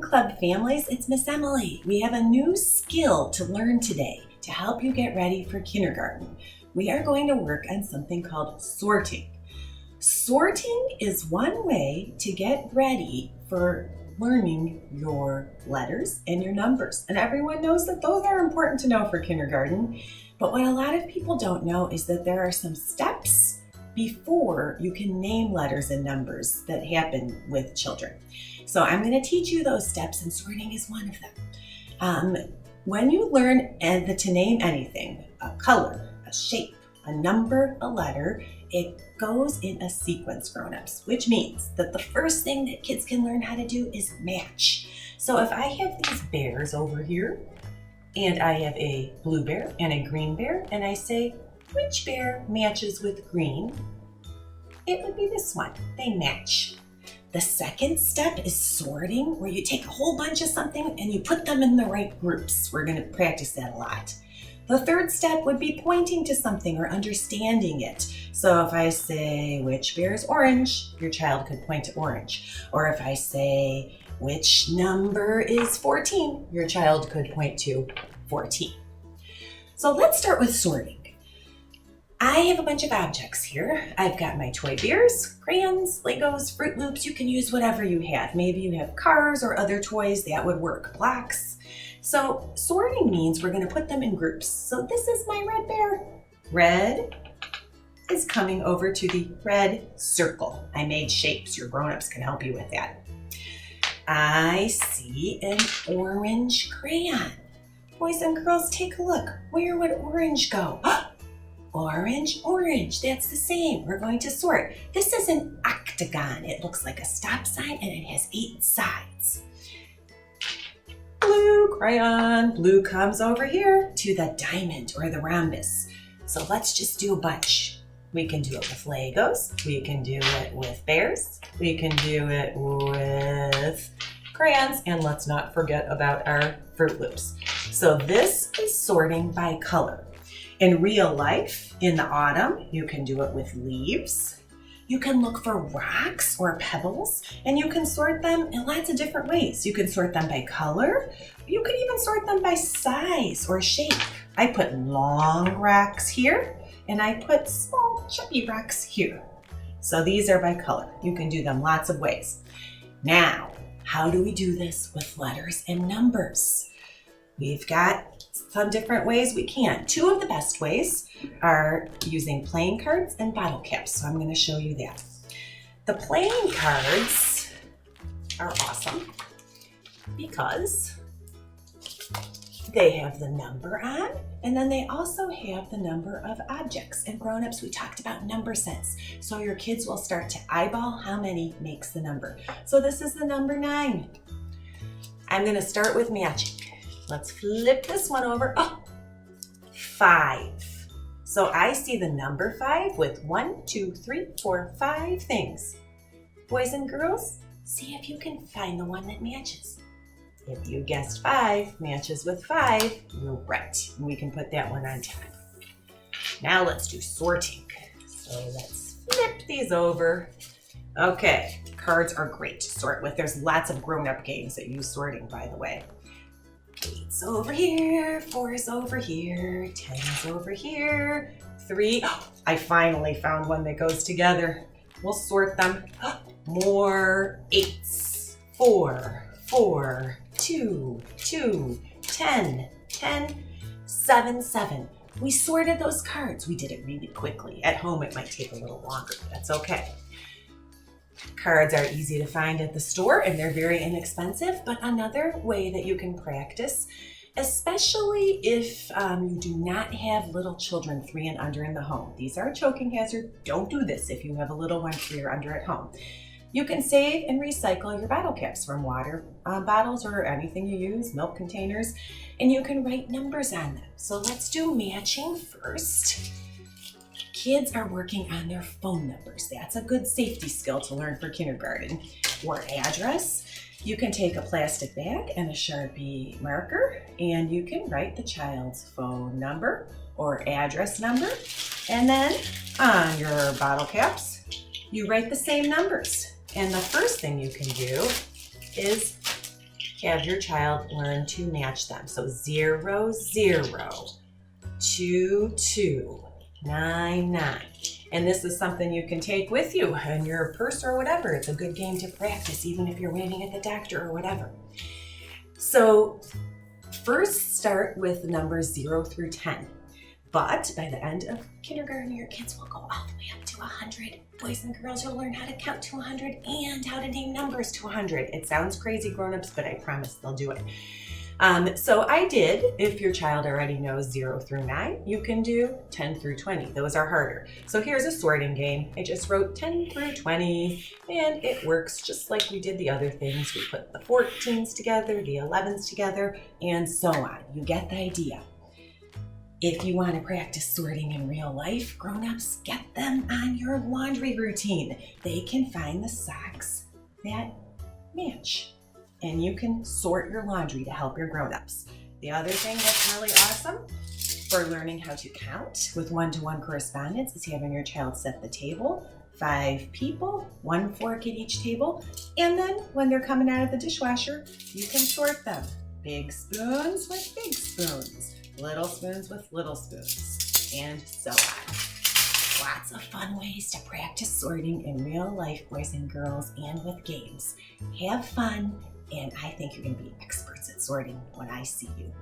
Club families, it's Miss Emily. We have a new skill to learn today to help you get ready for kindergarten. We are going to work on something called sorting. Sorting is one way to get ready for learning your letters and your numbers. And everyone knows that those are important to know for kindergarten. But what a lot of people don't know is that there are some steps before you can name letters and numbers that happen with children. So I'm going to teach you those steps, and sorting is one of them. When you learn to name anything, a color, a shape, a number, a letter, it goes in a sequence, grown-ups, which means that the first thing that kids can learn how to do is match. So if I have these bears over here, and I have a blue bear and a green bear, and I say, which bear matches with green? It would be this one. They match. The second step is sorting, where you take a whole bunch of something and you put them in the right groups. We're going to practice that a lot. The third step would be pointing to something or understanding it. So if I say, which bear is orange? Your child could point to orange. Or if I say, which number is 14? Your child could point to 14. So let's start with sorting. I have a bunch of objects here. I've got my toy bears, crayons, Legos, Fruit Loops. You can use whatever you have. Maybe you have cars or other toys that would work, blocks. So sorting means we're going to put them in groups. So this is my red bear. Red is coming over to the red circle. I made shapes. Your grown-ups can help you with that. I see an orange crayon. Boys and girls, take a look. Where would orange go? Orange, orange, that's the same. We're going to sort. This is an octagon. It looks like a stop sign and it has 8 sides. Blue crayon, blue comes over here to the diamond or the rhombus. So let's just do a bunch. We can do it with Legos. We can do it with bears. We can do it with crayons. And let's not forget about our Fruit Loops. So this is sorting by color. In real life, in the autumn, you can do it with leaves. You can look for rocks or pebbles, and you can sort them in lots of different ways. You can sort them by color. You can even sort them by size or shape. I put long rocks here, and I put small chubby rocks here. So these are by color. You can do them lots of ways. Now, how do we do this with letters and numbers? We've got some different ways we can. 2 of the best ways are using playing cards and bottle caps. So I'm going to show you that. The playing cards are awesome because they have the number on, and then they also have the number of objects. And grown-ups, we talked about number sense. So your kids will start to eyeball how many makes the number. So this is the number 9. I'm going to start with matching. Let's flip this one over. Oh, 5. So I see the number 5 with 1, 2, 3, 4, 5 things. Boys and girls, see if you can find the one that matches. If you guessed 5 matches with 5, you're right. We can put that one on top. Now let's do sorting. So let's flip these over. Okay, cards are great to sort with. There's lots of grown-up games that use sorting, by the way. 8's over here, 4's over here, 10's over here, 3. Oh, I finally found one that goes together. We'll sort them. More 8's. 4, 4, 2, 2, 10, 10, 7, 7. We sorted those cards. We did it really quickly. At home, it might take a little longer, but that's okay. Cards are easy to find at the store and they're very inexpensive, but another way that you can practice, especially if you do not have little children 3 and under in the home. These are a choking hazard. Don't do this if you have a little one 3 or under at home. You can save and recycle your bottle caps from water bottles or anything you use, milk containers, and you can write numbers on them. So let's do matching first. Kids are working on their phone numbers. That's a good safety skill to learn for kindergarten. Or address. You can take a plastic bag and a Sharpie marker, and you can write the child's phone number or address number. And then on your bottle caps, you write the same numbers. And the first thing you can do is have your child learn to match them. So 0, 0, 2, 2, 9, 9. And this is something you can take with you in your purse or whatever. It's a good game to practice, even if you're waiting at the doctor or whatever. So first start with numbers 0 through 10. But by the end of kindergarten, your kids will go all the way up to 100. Boys and girls will learn how to count to 100 and how to name numbers to 100. It sounds crazy, grown-ups, but I promise they'll do it. So I did, if your child already knows 0 through 9, you can do 10 through 20. Those are harder. So here's a sorting game. I just wrote 10 through 20, and it works just like we did the other things. We put the 14s together, the 11s together, and so on. You get the idea. If you want to practice sorting in real life, grown-ups, get them on your laundry routine. They can find the socks that match, and you can sort your laundry to help your grown-ups. The other thing that's really awesome for learning how to count with one-to-one correspondence is having your child set the table, 5 people, 1 fork at each table, and then when they're coming out of the dishwasher, you can sort them. Big spoons with big spoons, little spoons with little spoons, and so on. Lots of fun ways to practice sorting in real life, boys and girls, and with games. Have fun, and I think you're going to be experts at sorting when I see you.